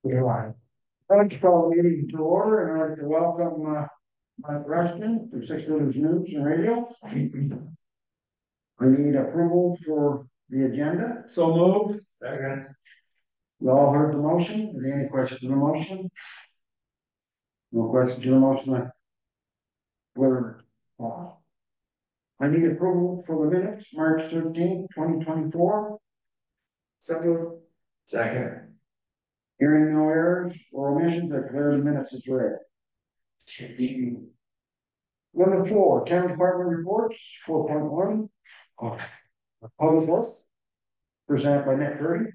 I'd like to call the meeting to order, and I'd like to welcome Mike Rushton from 6 News and Radio. We need approval for the agenda. So moved. Second. You all heard the motion. Are there any questions on the motion? No questions on the motion. Whether I need approval for the minutes, March 13th, 2024. So moved. Second. Hearing no errors or omissions, I declare the minutes as read. Number 4, Town Department reports, 4.1. Public Works, presented by Nick Curry.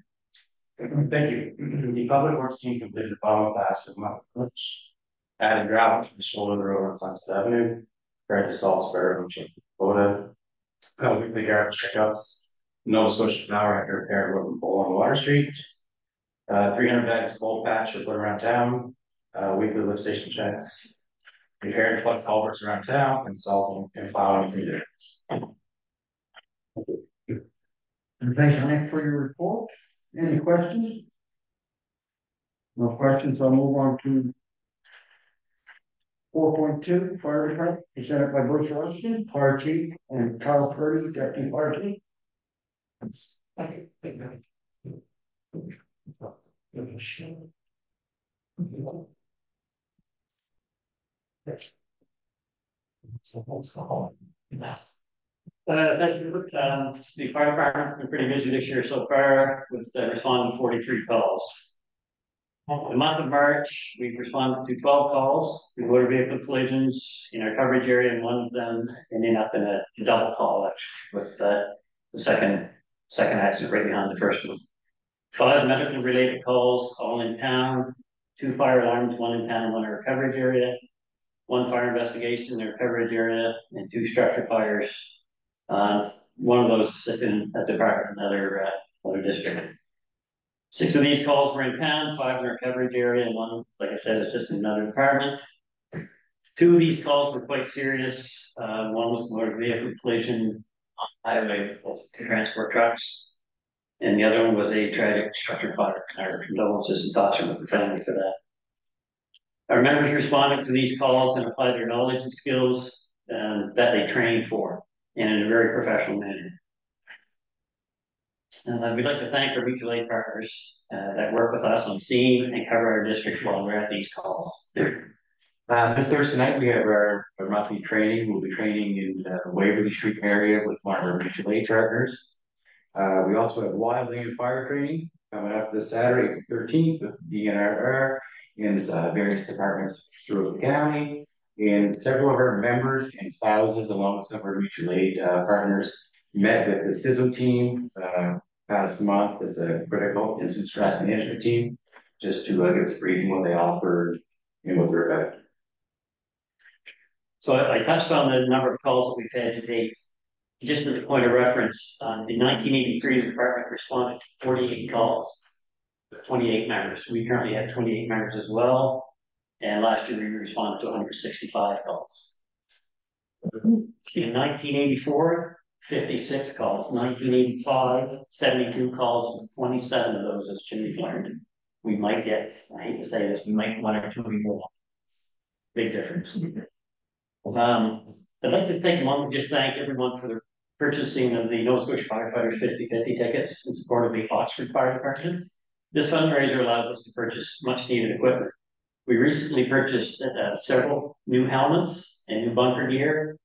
Thank you. The Public Works team completed the bottom pass of Mount Clutch, added gravel to the shoulder of the road on Sunset Avenue, compared to Salisbury, which is Dakota. Weekly garbage pickups. Nova Scotia Power had to repair a road pole on Water Street. 300 bags of cold patch were put around town. Weekly lift station checks. Repaired flood culverts around town, and salting and plowing is needed. And thank you, Nick, for your report. Any questions? No questions. I'll move on to 4.2, Fire Department, presented by Bruce Rustin, Fire Chief, and Kyle Purdy, Deputy Fire Chief. The fire department's been pretty busy this year so far with responding to 43 calls. The month of March, we've responded to 12 calls to motor vehicle collisions in our coverage area, and one of them ending up in a double call with the second accident right behind the first one. 5 medical related calls, all in town. 2 fire alarms, 1 in town, 1 in our coverage area. 1 fire investigation in our coverage area, and 2 structure fires. One of those is in a department, another district. 6 of these calls were in town, 5 in our coverage area, and 1, like I said, is just in another department. 2 of these calls were quite serious. One was a motor vehicle collision on highway to transport trucks, and the other one was a tragic structure fire. Our condolences and thoughts are with the family for that. Our members responded to these calls and applied their knowledge and skills that they trained for, and in a very professional manner. We'd like to thank our mutual aid partners that work with us on scene and cover our district while we're at these calls. This Thursday night, we have our monthly training. We'll be training in the Waverly Street area with one of our mutual aid partners. We also have wildland fire training coming up this Saturday, 13th, with DNRR and various departments throughout the county. And several of our members and spouses, along with some of our mutual aid partners, met with the CISO team past month as a critical incident stress management team, just to give us a briefing what they offered and what they're about. So I touched on the number of calls that we've had to date. Just as a point of reference, in 1983, the department responded to 48 calls with 28 members. We currently have 28 members as well. And last year we responded to 165 calls. In 1984, 56 calls. 1985, 72 calls, with 27 of those, as Jimmy learned. We might get, I hate to say this, we might 1 or 2 more. Big difference. I'd like to take a moment to just thank everyone for their purchasing of the Nova Scotia Firefighters 50/50 tickets in support of the Oxford Fire Department. This fundraiser allows us to purchase much needed equipment. We recently purchased several new helmets and new bunker gear.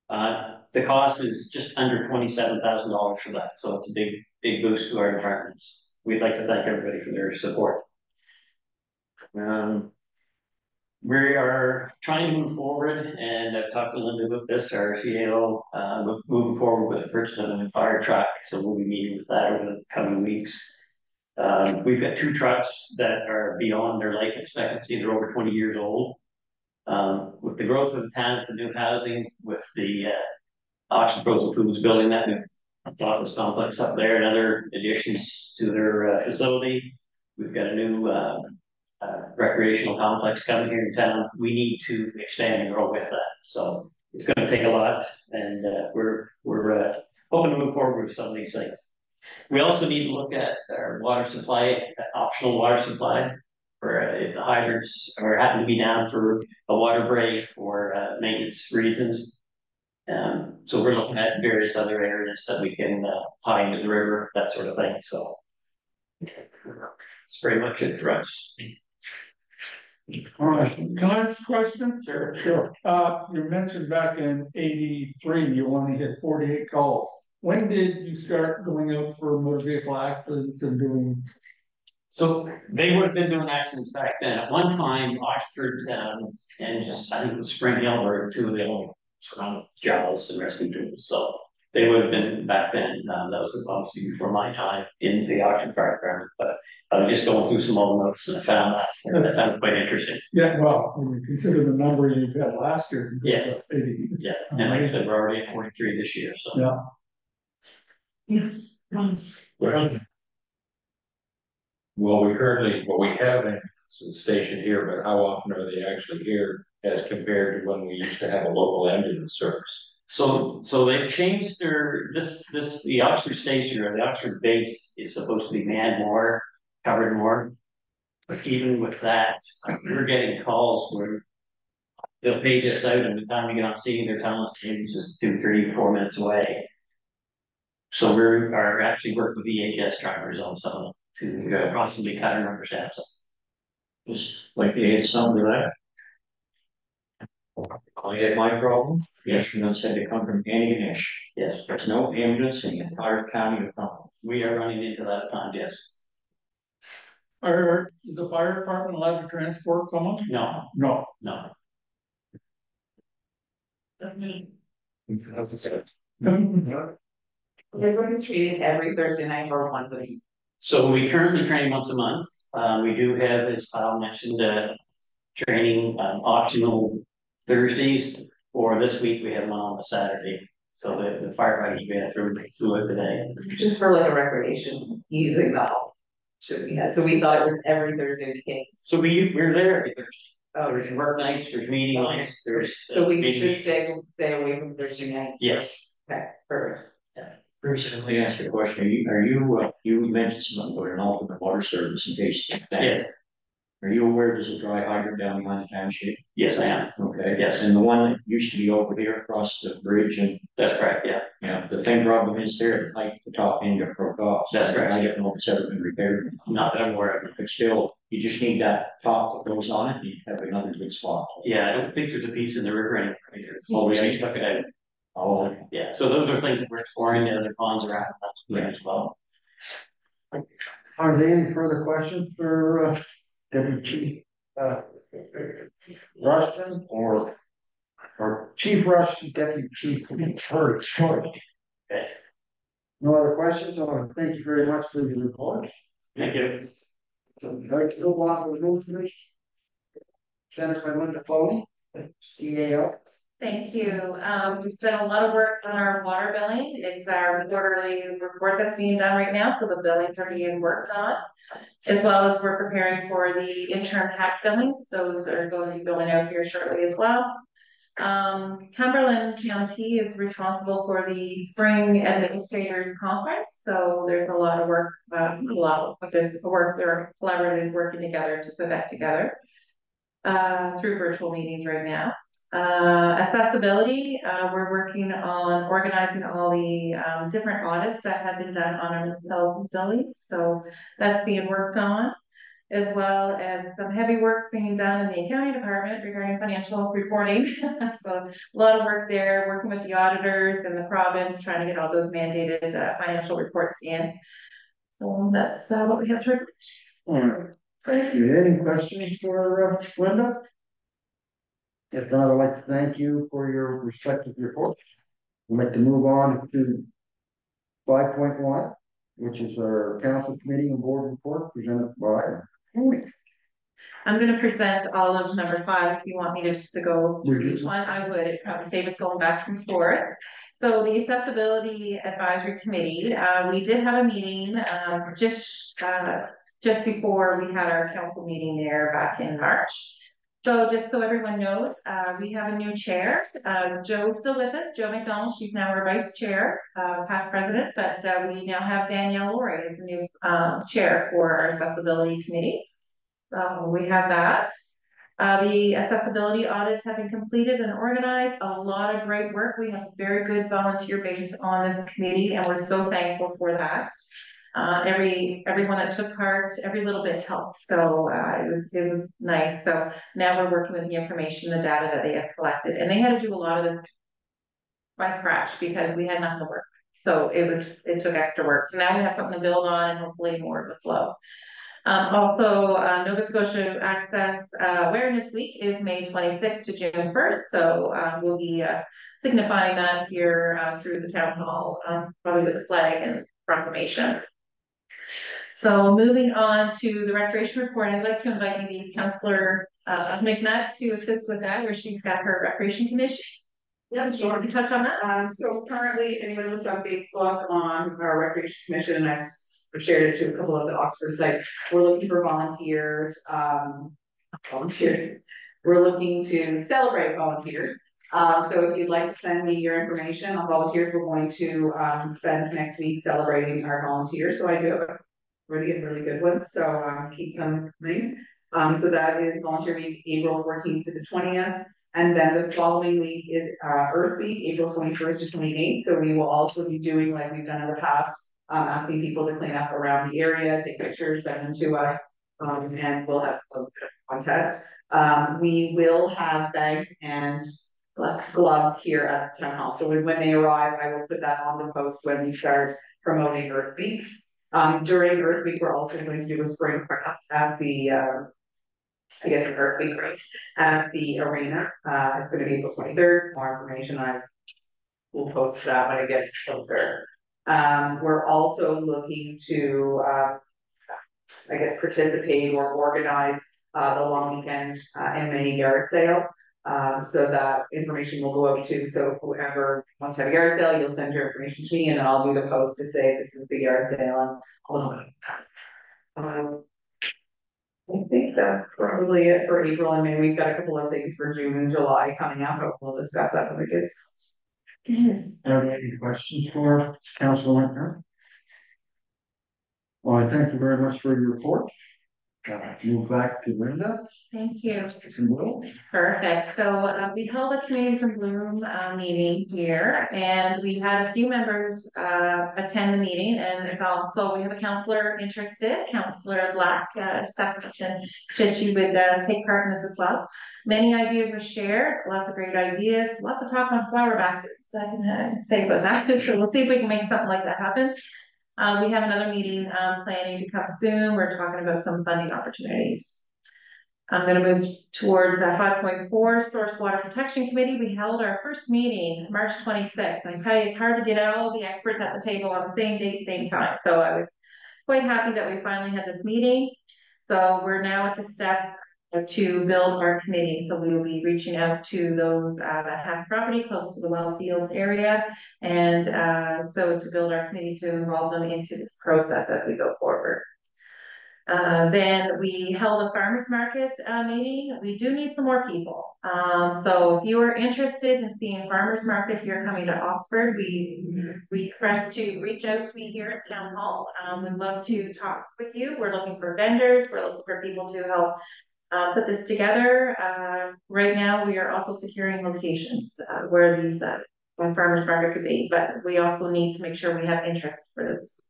The cost is just under $27,000 for that, so it's a big boost to our departments. We'd like to thank everybody for their support. We are trying to move forward, and I've talked to Linda about this, our CAO, moving forward with the purchase of a new fire truck, so we'll be meeting with that over the coming weeks. We've got 2 trucks that are beyond their life expectancy. They're over 20 years old. With the growth of the town, the new housing, with the Oxford Frozen Foods building that new office complex up there and other additions to their facility, we've got a new recreational complex coming here in town. We need to expand and grow with that. So it's going to take a lot, and we're hoping to move forward with some of these things. We also need to look at our water supply, optional water supply. for the hydrants or happen to be down for a water break or maintenance reasons. So we're looking at various other areas that we can tie into the river, that sort of thing. So it's pretty much it for us. All right, Can I ask a question? sure. You mentioned back in '83, you only had 48 calls. When did you start going out for motor vehicle accidents and doing? So they would have been doing accidents back then. At one time, Oxford and I think it was Spring Hill were two of the only sort of jobs and rescue tools. So they would have been back then. That was obviously before my time in the Oxford Fire Department. But I was just going through some old notes and I found that. And I found it quite interesting. Yeah, well, when you consider the number you've had last year. Yes. 80. Yeah, and like I said, we're already at 43 this year. So Yeah. Well, we have a station here, but how often are they actually here as compared to when we used to have a local ambulance service? So they've changed the Oxford station or the Oxford base is supposed to be manned more, covered more. But even with that, we're getting calls where they'll page us out and the time we get on scene, they're telling us it's just 2, 3, 4 minutes away. So we are actually working with EHS drivers on some of them to possibly cut our number stats. Just like they had some of that. I had my problem. Yes. Ambulance had to come from Antigonish. Yes, There's no ambulance in the entire county of Cumberland. we are running into that at times, yes. Is the fire department allowed to transport someone? No, No. no. They're going to treat every Thursday night or once a week. So we currently train once a month. We do have, as Kyle mentioned, training optional Thursdays, or this week we have one on a Saturday. So the firefighters we have through it today. Just for like a recreation using the hall. Should be had. So we thought it was every Thursday weekend. So we're there every Thursday. Oh, There's work nights, there's meeting Okay. nights, there's. so we big should meetings. stay away from Thursday nights. Yes. Okay, perfect. Bruce, let me ask you a question. You mentioned something about an alternate water service in case. Yes. Are you aware there's a dry hydrant down behind the township? Yes, I am. Okay. Yes. And the one that used to be over here across the bridge and, That's correct, yeah. the thing problem is there, like the top end got broke off. That's correct. I don't know if it's ever been repaired. Not that I'm aware of. But still, you just need that top that goes on it, you have another good spot. Yeah, I don't think there's a piece in the river anymore either. Oh, We really? stuck it out. Oh, Yeah, so those are things that we're exploring, the other ponds around, that's great as well. Are there any further questions for Deputy Chief Rushton or Chief Rushton, Deputy Chief Hurd? Okay. No other questions? I want to thank you very much for your report. Thank you. Like to go on with motion. Senator by Linda Clody, CAO. Thank you. We've done a lot of work on our water billing. It's our quarterly report that's being done right now, so the billing are being worked on. As well as we're preparing for the interim tax billings. Those are going to be going out here shortly as well. Cumberland County is responsible for the Spring Administrators Conference. So there's a lot of work, a lot of this work. They're collaboratively working together to put that together through virtual meetings right now. Accessibility, we're working on organizing all the different audits that have been done on our municipal buildings. So that's being worked on, as well as some heavy work's being done in the accounting department regarding financial reporting. So a lot of work there, working with the auditors and the province, trying to get all those mandated financial reports in. So that's what we have to report. All right, thank you. Any questions for Linda? If not, I'd like to thank you for your respective reports. We'd like to move on to 5.1, which is our council committee and board report presented by Amy. I'm going to present all of number 5. If you want me to just to go through each one, I would. It probably save us going back and forth. So the Accessibility Advisory Committee, we did have a meeting just before we had our council meeting there back in March. So just so everyone knows, we have a new chair. Joe's still with us, Joe McDonald. She's now our vice chair, past president, but we now have Danielle Laurie as the new chair for our Accessibility Committee. So we have that. The accessibility audits have been completed and organized. A lot of great work. We have a very good volunteer base on this committee, and we're so thankful for that. Everyone that took part, every little bit helped. So it was nice. So now we're working with the information, the data that they have collected, and they had to do a lot of this by scratch because we had nothing to work. So it took extra work. So now we have something to build on, and hopefully more of the flow. Also, Nova Scotia Access Awareness Week is May 26th to June 1st. So we'll be signifying that here through the town hall, probably with a flag and proclamation. So moving on to the recreation report, I'd like to invite maybe Councillor McNutt to assist with that, where she's got her recreation commission. Yeah, Sure. You want to touch on that? So currently, if anyone looks on Facebook on our Recreation Commission, and I've shared it to a couple of the Oxford sites, we're looking for volunteers, volunteers. We're looking to celebrate volunteers. So if you'd like to send me your information on volunteers, we're going to spend next week celebrating our volunteers. So I do have a really good ones, so keep them coming. So that is Volunteer Week, April 14th to the 20th. And then the following week is Earth Week, April 21st to 28th. So we will also be doing like we've done in the past, asking people to clean up around the area, take pictures, send them to us, and we'll have a contest. We will have bags and gloves here at the town hall. So when they arrive, I will put that on the post when we start promoting Earth Week. During Earth Week, we're also going to do a spring craft at the I guess an Earth Week right at the arena. It's going to be April 23rd. More information I will post that when it gets closer. We're also looking to I guess participate or organize the long weekend in May yard sale. So that information will go out too. So whoever wants to have a yard sale, you'll send your information to me, and then I'll do the post to say this is the yard sale and a little bit. I think that's probably it for April and May. We've got a couple of things for June and July coming up, but we'll discuss that when it gets. Yes. Are there any questions for Councillor Whitner? Well, I thank you very much for your report. Move back to Linda. Thank you. If you will. Perfect. So we held a Communities in Bloom meeting here, and we had a few members attend the meeting, and it's also we have a councillor interested, Councillor Black, Stephen, said she would take part in this as well. Many ideas were shared, lots of great ideas, lots of talk on flower baskets. I can say about that. So we'll see if we can make something like that happen. We have another meeting planning to come soon. We're talking about some funding opportunities. I'm going to move towards 5.4 Source Water Protection Committee. We held our first meeting March 26th. And I tell you, it's hard to get all the experts at the table on the same date, same time. So I was quite happy that we finally had this meeting. So we're now at the step to build our committee. So we will be reaching out to those that have property close to the well fields area. And so to build our committee to involve them into this process as we go forward. Then we held a farmers market meeting. We do need some more people. So if you are interested in seeing farmers market here coming to Oxford, we expressed to reach out to me here at Town Hall. We'd love to talk with you. We're looking for vendors. We're looking for people to help put this together. Right now, we are also securing locations where these farmers market could be, but we also need to make sure we have interest for this.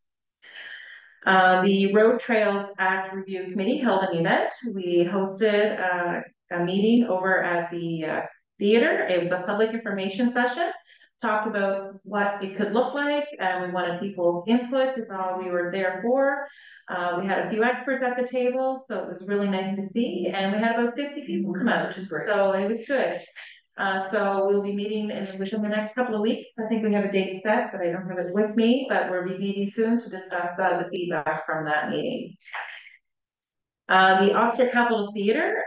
The Road Trails Act Review Committee held an event. We hosted a meeting over at the theater. It was a public information session. Talked about what it could look like, and we wanted people's input is all we were there for. We had a few experts at the table, so it was really nice to see, and we had about 50 people come out, so it was good. So we'll be meeting within the next couple of weeks. I think we have a date set, but I don't have it with me, but we'll be meeting soon to discuss the feedback from that meeting. The Oxford Capitol Theatre,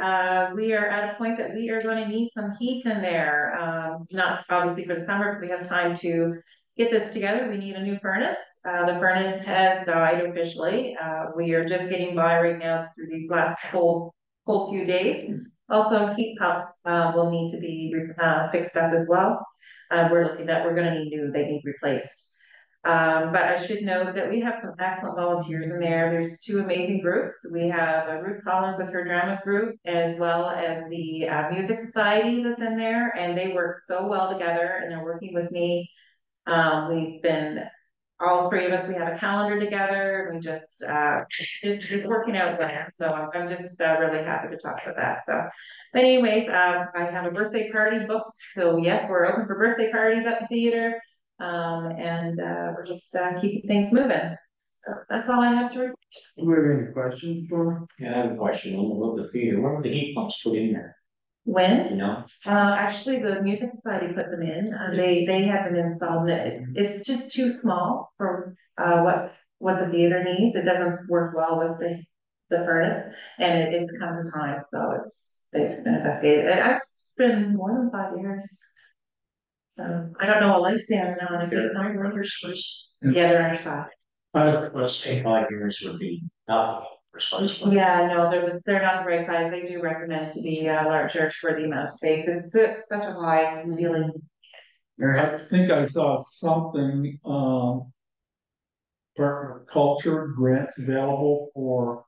we are at a point that we are going to need some heat in there. Not obviously for the summer, but we have time to get this together. We need a new furnace. The furnace has died officially. We are just getting by right now through these last cold few days. Also, heat pumps will need to be fixed up as well. We're going to need new, they need replaced. But I should note that we have some excellent volunteers in there. There's two amazing groups. We have Ruth Collins with her drama group, as well as the music society that's in there, and they work so well together, and they're working with me. We've been, all three of us, we have a calendar together. We just, it's working out well. So I'm just really happy to talk about that. So, but anyways, I have a birthday party booked. So yes, we're open for birthday parties at the theater. We're just keeping things moving. So that's all I have to report. Do we have any questions for? Yeah, I have a question on the theater. Where were the heat pumps put in there? When? You know? Actually, the music society put them in. They had them installed. It's just too small for what the theater needs. It doesn't work well with the furnace, and it's come to time, so it's been investigated. It's been more than 5 years. So I don't know what lifespan now. I think my brothers first. Yeah, they're undersized. I have a question. 5 years would be nothing for Scotia. Yeah, no, they're not the right size. They do recommend to be larger for the amount of space. It's such a high ceiling. I think I saw something, Department of Culture grants available for,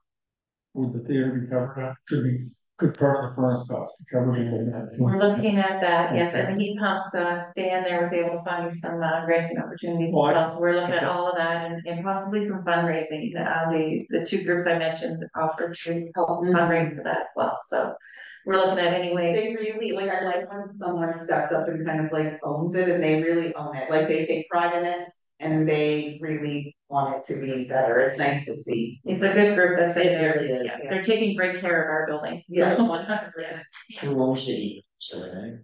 would the theater be covered, to be good part of the furnace cost, be covered in that. We're looking at that, yes, and the heat pumps, Stan there was able to find some granting opportunities as well, so we're looking at all of that and possibly some fundraising. The two groups I mentioned offer to help fundraise for that as well, so we're looking at any way. They really, like, I like when someone steps up and kind of like owns it, and they really own it, like they take pride in it, and they really want it to be better. It's nice to see. It's a good group that's in It there. really is, Yeah, yeah. they're taking great care of our building. Yeah. 100%. Who owns the heat pumps?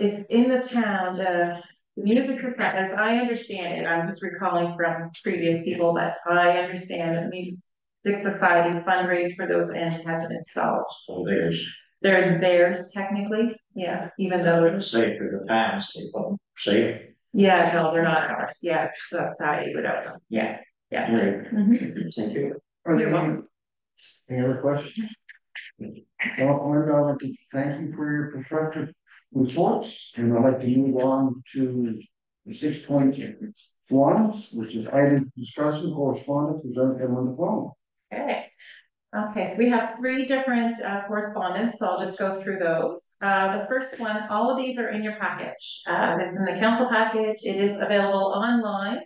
It's in the town, the music society, as I understand it, I'm just recalling from previous people, but I understand that music society fundraised for those and have them installed. So there's, They're theirs technically, yeah, even though it's, say for the towns, they put them safe. yeah, no, they're not ours, yeah, the society would own them, yeah, yeah. Right. Mhm. Thank you. Are there You're welcome. any other questions? Well, Linda, I'd like to thank you for your constructive reports, and I'd like to move on to 6.1, which is item discussion correspondence presented on the phone. Okay. Okay, so we have three different correspondence, so I'll just go through those. The first one, all of these are in your package. It's in the council package. It is available online.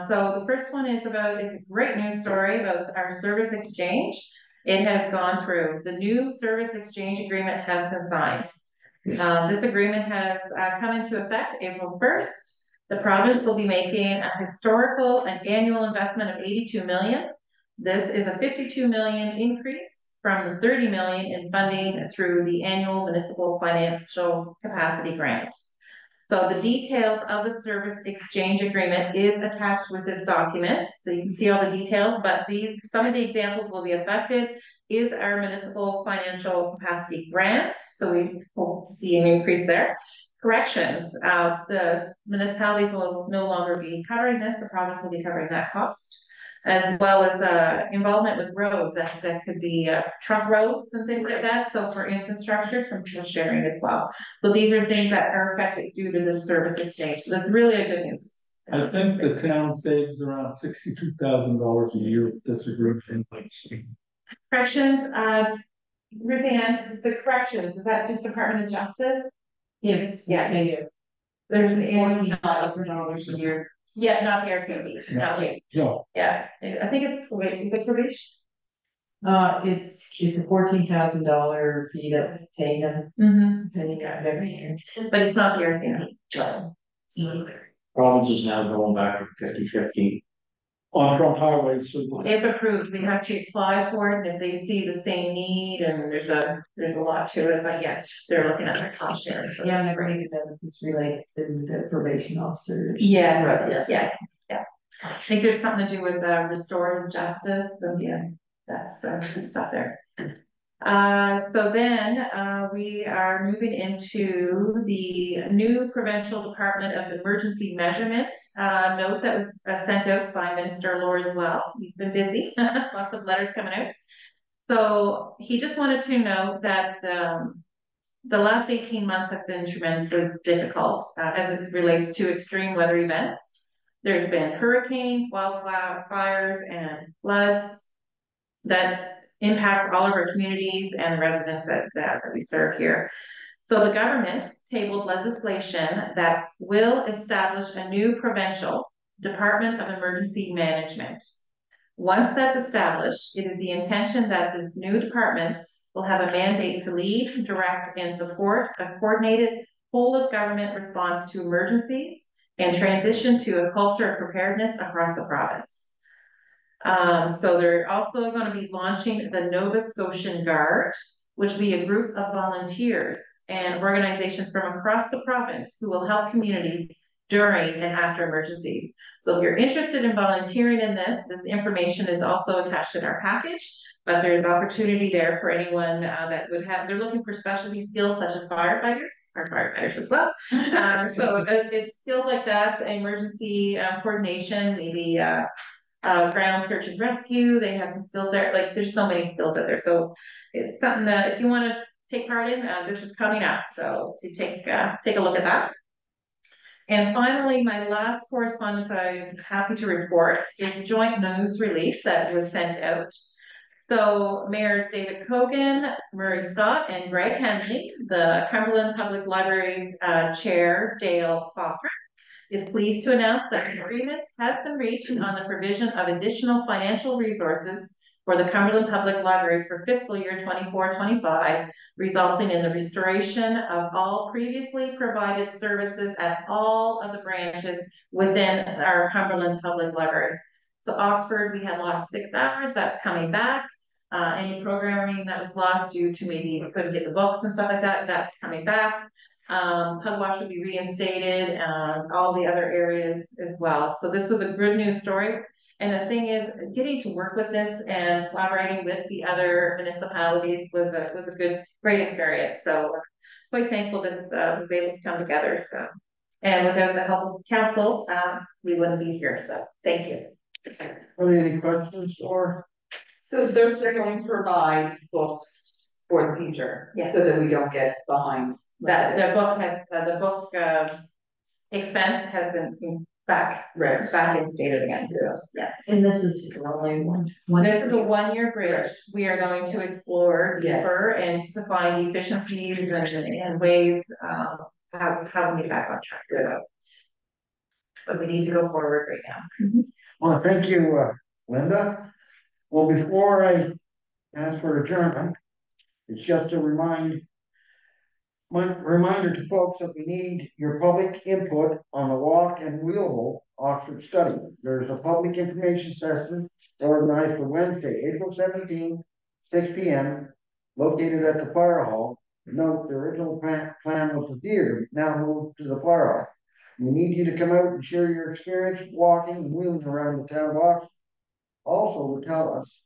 So the first one is it's a great news story about our service exchange. It has gone through. The new service exchange agreement has been signed. This agreement has come into effect April 1st. The province will be making a historical and annual investment of 82 million. This is a 52 million increase from the 30 million in funding through the annual municipal financial capacity grant. So the details of the service exchange agreement is attached with this document. So you can see all the details, but some of the examples will be affected is our municipal financial capacity grant. So we hope to see an increase there. Corrections, the municipalities will no longer be covering this. The province will be covering that cost, as well as involvement with roads that could be truck roads and things like that. So for infrastructure, some sharing as well. So these are things that are affected due to the service exchange. So that's really a good news. I think the town saves around $62,000 a year with this agreement. Corrections, Ruth Ann, the corrections, is that just Department of Justice? Yes, yeah, they do. There's an $40,000 a year. Yeah, not the RCMP, not like, No, yeah, I think it's the probation. It's a $14,000 fee that we pay them, depending on every year. But it's not the RCMP. Province is now going back to 50-50. on front highways. So If approved, we have to apply for it, and if they see the same need, and there's a lot to it, but yes, they're looking at their cost sharing. So Yeah, and I that's great. believe it's related to the probation officers. Yeah, Right, yes, yeah. I think there's something to do with restorative justice, and yeah, that's good stuff there. So then we are moving into the new Provincial Department of Emergency Measurement note that was sent out by Minister Lohr as well. He's been busy, lots of letters coming out. So he just wanted to know that the last 18 months has been tremendously difficult as it relates to extreme weather events. There's been hurricanes, wildfires, and floods that impacts all of our communities and residents that we serve here. So the government tabled legislation that will establish a new provincial Department of Emergency Management. Once that's established, it is the intention that this new department will have a mandate to lead, direct, and support a coordinated whole of government response to emergencies and transition to a culture of preparedness across the province. So they're also going to be launching the Nova Scotian Guard, which will be a group of volunteers and organizations from across the province who will help communities during and after emergencies. So if you're interested in volunteering in this information is also attached in our package, but there's opportunity there for anyone that would have, they're looking for specialty skills such as firefighters, or firefighters as well. So it's skills like that, emergency coordination, maybe ground search and rescue. They have some skills there. Like there's so many skills out there. So it's something that if you want to take part in, this is coming up. So to take a look at that. And finally, my last correspondence I'm happy to report is a joint news release that was sent out. So Mayors David Cogan, Murray Scott, and Greg Henley, the Cumberland Public Library's Chair, Dale Faulkner, is pleased to announce that an agreement has been reached on the provision of additional financial resources for the Cumberland Public Libraries for fiscal year 24-25, resulting in the restoration of all previously provided services at all of the branches within our Cumberland Public Libraries. So Oxford, we had lost 6 hours, that's coming back. Any programming that was lost due to maybe we couldn't get the books and stuff like that, that's coming back. Pugwash will be reinstated, all the other areas as well. So this was a good news story. And the thing is, getting to work with this and collaborating with the other municipalities was a great experience. So quite thankful this was able to come together. So, and without the help of council, we wouldn't be here. So thank you. Are there any questions or? So they're still going to provide books for the future, Yes. so that we don't get behind. That the book expense has been back instated again. So yes. And this is only one. This is a 1-year bridge. We are going to explore Yes. deeper and to find efficiencies and ways how we get back on track. So, but we need to go forward right now. Well, thank you, Linda. Well, before I ask for adjournment, it's just a reminder to folks that we need your public input on the walk and wheelable Oxford study. There's a public information session organized for Wednesday, April 17, 6 p.m., located at the fire hall. Note the original plan was the theater, now moved to the fire hall. We need you to come out and share your experience walking and wheeling around the town of Oxford. Also, would tell us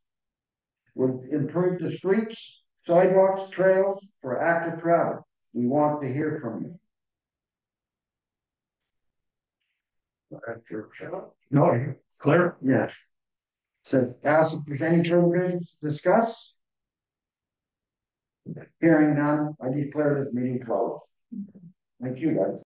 would improve the streets, sidewalks, trails for active travel. We want to hear from you. No, it's clear. Yes. So ask if there's any further business to discuss. Hearing none, I declare this meeting closed. Thank you, guys.